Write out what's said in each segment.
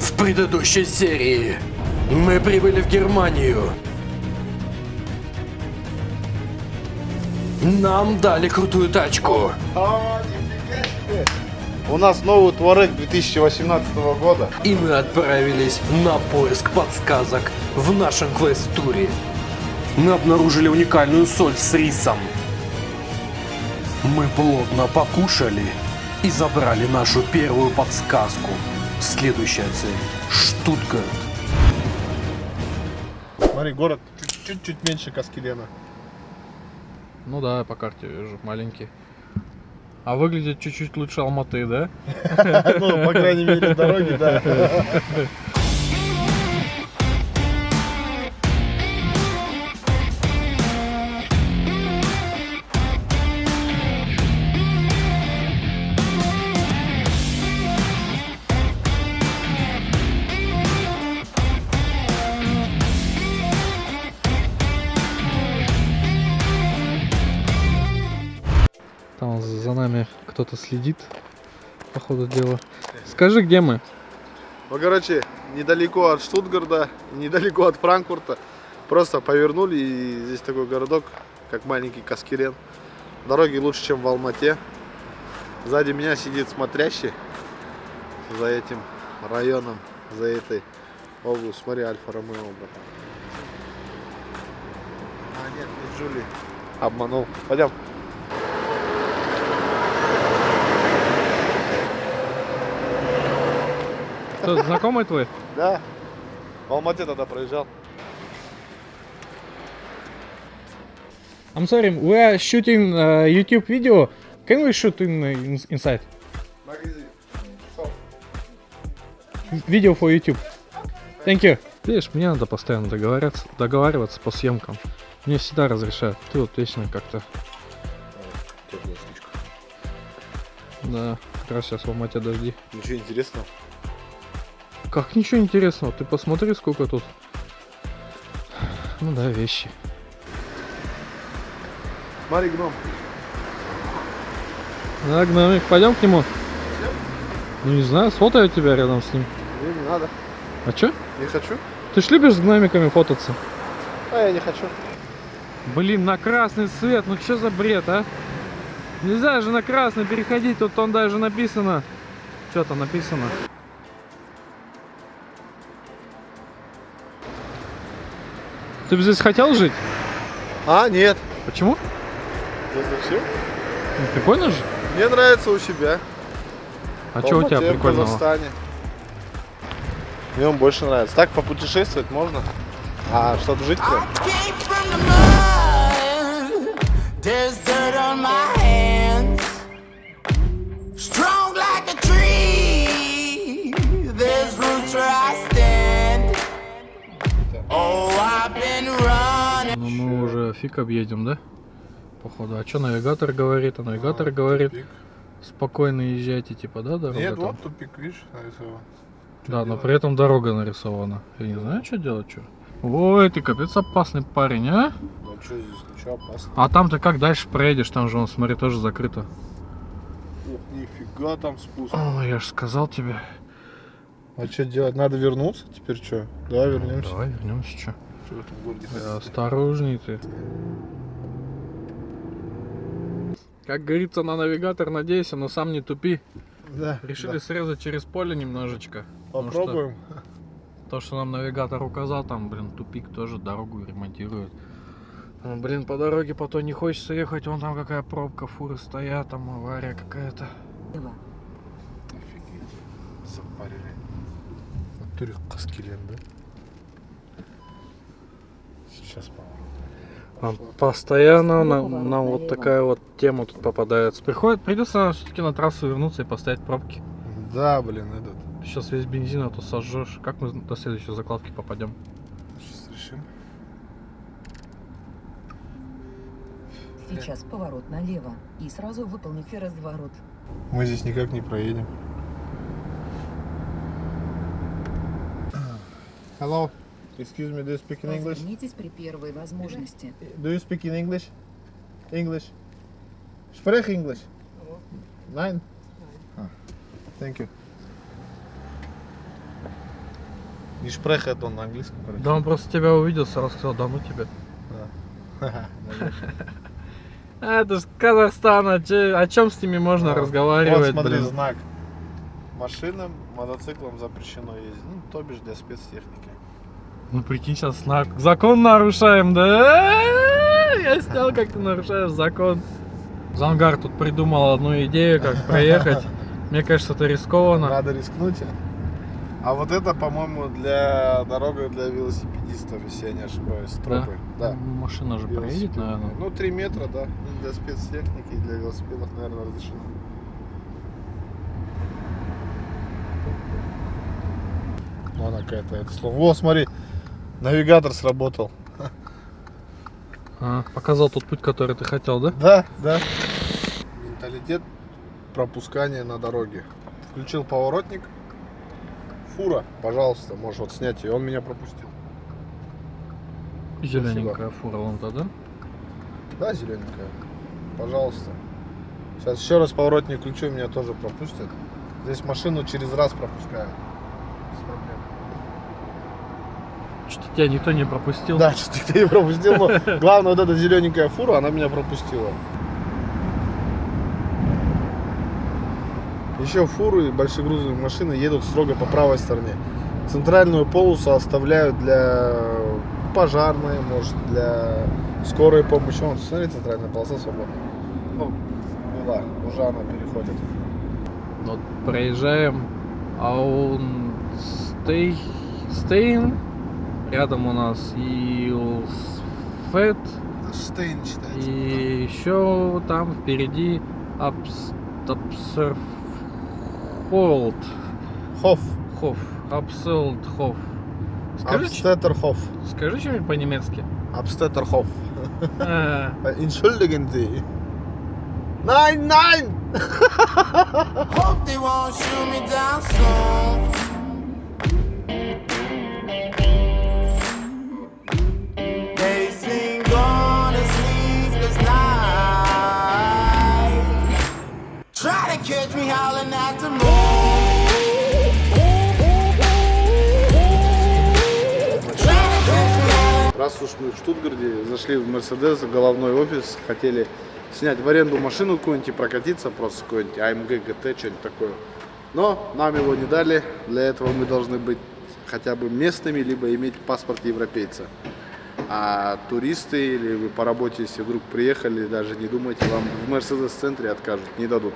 В предыдущей серии мы прибыли в Германию. Нам дали крутую тачку. У нас новый Touareg 2018 года. И мы отправились на поиск подсказок в нашем квест-туре. Мы обнаружили уникальную соль с рисом. Мы плотно покушали и забрали нашу первую подсказку. Следующая цель – Штутгарт. Смотри, город чуть-чуть меньше Каскелена. Ну да, по карте вижу, маленький. А выглядит чуть-чуть лучше Алматы, да? Ну, по крайней мере, дороги, да. Там за нами кто-то следит, по ходу дела. Скажи, где мы? Ну, короче, недалеко от Штутгарта, недалеко от Франкфурта. Просто повернули, и здесь такой городок, как маленький Каскелен. Дороги лучше, чем в Алмате. Сзади меня сидит смотрящий за этим районом, за этой областью. Смотри, Альфа-Ромео, братан. А, нет, не Джули. Обманул. Пойдем. Кто, знакомый твой? Да. В Алмате тогда проезжал. I'm sorry, we are shooting YouTube video. Can we shoot inside? Магазин. Video for YouTube. Thank you. Видишь, мне надо постоянно договариваться по съемкам. Мне всегда разрешают. Ты вот вечно как-то... Да, как раз сейчас в Алмате дожди. Ничего интересного. Как ничего интересного, ты посмотри, сколько тут. Ну да, вещи. Смотри, гном. Да, гномик, пойдем к нему? Ну не знаю, сфотаю тебя рядом с ним. Не надо. А чё? Не хочу. Ты ж любишь с гномиками фототься? А я не хочу. Блин, на красный свет, ну чё за бред, а? Нельзя же на красный переходить, тут он даже написано. Что там написано? Ты бы здесь хотел жить? А, нет. Почему? Да зачем? Ну, прикольно же. Мне нравится у себя. А что у тебя в прикольного? Казахстане. Мне он больше нравится. Так попутешествовать можно. А чтобы жить прям. Came from the mud. There's dirt on my hands. Strong like a tree. There's roots where I stand. Oh, I've been running. Ну мы уже фиг объедем, да? Походу. А что навигатор говорит? А навигатор говорит, Тупик. спокойно езжайте, типа, да, дорога Нет, там? вот тупик, видишь, нарисован. Да, но при этом дорога нарисована. Я не знаю, что делать, что. Ой, ты капец опасный парень, а? Ну что здесь, ничего опасного. А там ты как дальше проедешь? Там же, он, смотри, тоже закрыто. Ух, нифига там спуск. Ой, я же сказал тебе. А что делать? Надо вернуться теперь что? Давай вернемся. Давай вернемся, что. Что в этом городе Осторожней ты. Как говорится, на навигатор надейся, но сам не тупи. Да. Решили да. срезать через поле немножечко. потому что Попробуем. То, что нам навигатор указал, там, блин, тупик тоже дорогу ремонтируют. Ну, блин, по дороге потом не хочется ехать, вон там какая пробка, фуры стоят, там авария какая-то. Офигеть. Запарили. В натуре Каскелен, да? Сейчас поворот. Постоянно нам вот такая вот тема тут попадается. Придется нам все-таки на трассу вернуться и поставить пробки. Да, блин, этот. Сейчас весь бензин, а то сожжешь. Как мы до следующей закладки попадем? Сейчас решим. Сейчас поворот налево и сразу выполните разворот. Мы здесь никак не проедем. Hello, excuse me, do you speak in English? Развернитесь при первой возможности. Do you speak in English? English? Sprech English? Nein? Ah, thank you. Не шпрехает он на английском, короче. Да он просто тебя увидел, сразу сказал, да ну тебе. А, это ж Казахстан, о чем с ними можно разговаривать, Вот смотри, блин? знак. Машинам, мотоциклам запрещено ездить. Ну, то бишь для спецтехники. Ну прикинь, сейчас закон нарушаем, да? Я снял, как ты нарушаешь закон. Зангар тут придумал одну идею, как проехать. Мне кажется, это рискованно. Надо рискнуть. А вот это, по-моему, для дорога для велосипедистов, если я не ошибаюсь, тропы. Да. Машина же проедет, Велосипед. наверное. Ну, 3 метра, да. И для спецтехники, и для велосипедов, наверное, разрешено. Вон она какая-то, это слово. О, смотри, навигатор сработал. А, показал тот путь, который ты хотел, да? Да, да. Менталитет пропускания на дороге. Включил поворотник. Фура, пожалуйста, можешь вот снять ее. Он меня пропустил. Зелененькая фура вон та, да? Да, зелененькая. Пожалуйста. Сейчас еще раз поворотник включу, меня тоже пропустят. Здесь машину через раз пропускают. Без проблем. Что-то тебя никто не пропустил. Да, что ты не пропустил, но главное, вот эта зелененькая фура, она меня пропустила. Еще фуры и большегрузные машины едут строго по правой стороне. Центральную полосу оставляют для пожарной, может, для скорой помощи. Вон, смотри, центральная полоса свободна. Ну, была, уже она переходит. Вот проезжаем Аунстейн. Рядом у нас Илсфет. Штейн считается. И еще там впереди Апсерфолд. Хофф. Апселдхоф. Абстеттерхоф. Скажи что-нибудь по-немецки. Абстеттерхоф. А, Entschuldigen Sie. Nein, nein! Hope they won't shoot me down soon. They sing on a sleepless night. Try to catch me howling at the moon. Try to catch me howling. Раз уж мы в Штутгарте зашли в Мерседес, головной офис, хотели снять в аренду машину какую-нибудь и прокатиться, просто какой-нибудь AMG GT, что-нибудь такое. Но нам его не дали, для этого мы должны быть хотя бы местными, либо иметь паспорт европейца. А туристы или вы по работе, если вдруг приехали, даже не думайте, вам в Мерседес-центре откажут, не дадут.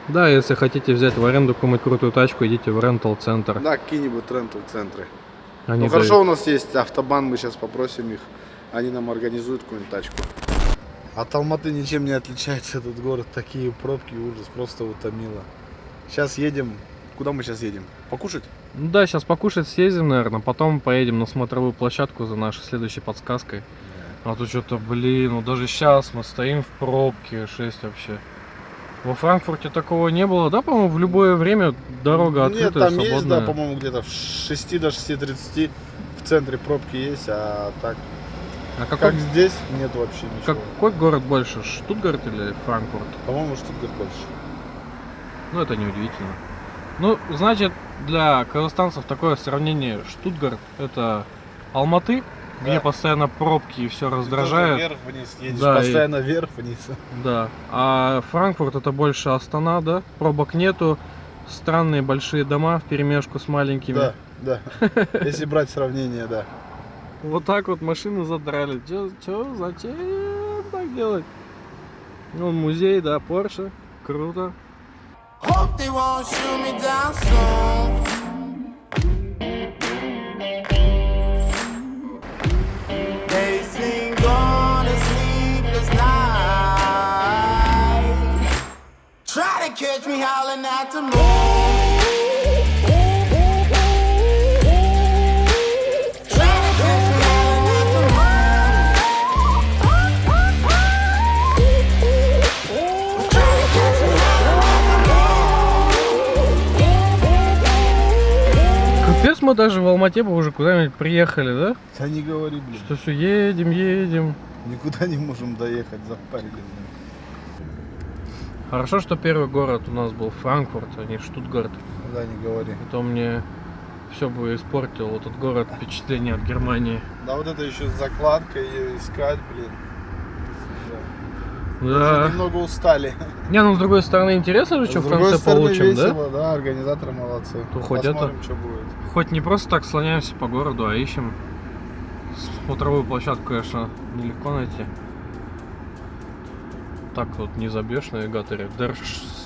да, если хотите взять в аренду какую-нибудь крутую тачку, идите в рентал-центр. Да, какие-нибудь рентал-центры. Они Ну хорошо, у нас есть автобан, мы сейчас попросим их, они нам организуют какую-нибудь тачку. От Алматы ничем не отличается этот город, такие пробки, ужас, просто утомило. Сейчас едем, куда мы сейчас едем? Покушать? Ну да, сейчас покушать съездим, наверное, потом поедем на смотровую площадку за нашей следующей подсказкой. А тут что-то, блин, ну даже сейчас мы стоим в пробке, жесть вообще. Во Франкфурте такого не было, да, по-моему, в любое время дорога открытая, Нет, там свободная. есть, да, по-моему, где-то в 6 до 6:30 в центре пробки есть, а так, А какой, как здесь, нет вообще ничего. какой город больше, Штутгарт или Франкфурт? По-моему, Штутгарт больше. Ну, это неудивительно. Ну, значит, для казахстанцев такое сравнение: Штутгарт — это Алматы, где Да. постоянно пробки и все раздражает. Вверх-вниз едешь, Да, и- постоянно вверх-вниз. Да. А Франкфурт — это больше Астана, да? Пробок нету, странные большие дома вперемешку с маленькими. Да, да. Если брать сравнение, да. Вот так вот машины задрали. Чё, зачем так делать? Вон музей, да, Порше. Круто. Hope they won't shoot me down soon. They sing on a sleepless night. Try to catch me howling at the moon. Try to catch me howling at the moon. Try to catch me Капец, мы даже в Алмате бы уже куда-нибудь приехали, да? Да не говори, блин. Что все едем. Никуда не можем доехать, запарили. Хорошо, что первый город у нас был Франкфурт, а не Штутгарт. Да, не говори. А то мне все бы испортил этот город, впечатление от Германии. Да вот это еще закладка, ее искать, блин. Да. Уже немного устали. Не, ну с другой стороны интересно же, что С в другой конце стороны, получим, да? весело, да? Организаторы молодцы. То хоть Посмотрим, что будет. Хоть не просто так слоняемся по городу, а ищем. Смотровую площадку, конечно, нелегко найти. Так вот не забьешь в навигаторе. Der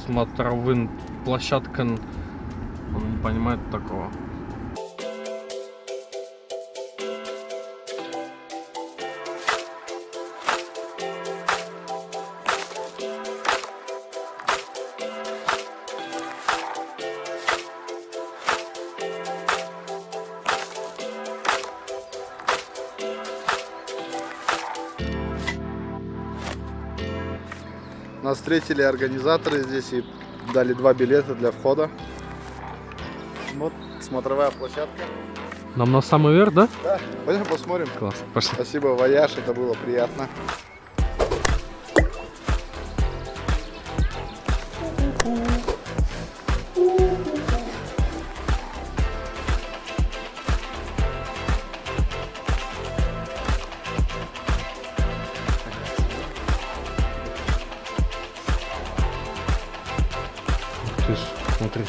смотровын площадка, он не понимает такого. Нас встретили организаторы здесь и дали 2 билета для входа. Вот смотровая площадка. Нам на самый верх, да? Да, пойдем посмотрим. Класс, пошли. Спасибо, Вояж, это было приятно. Ты ж, смотри.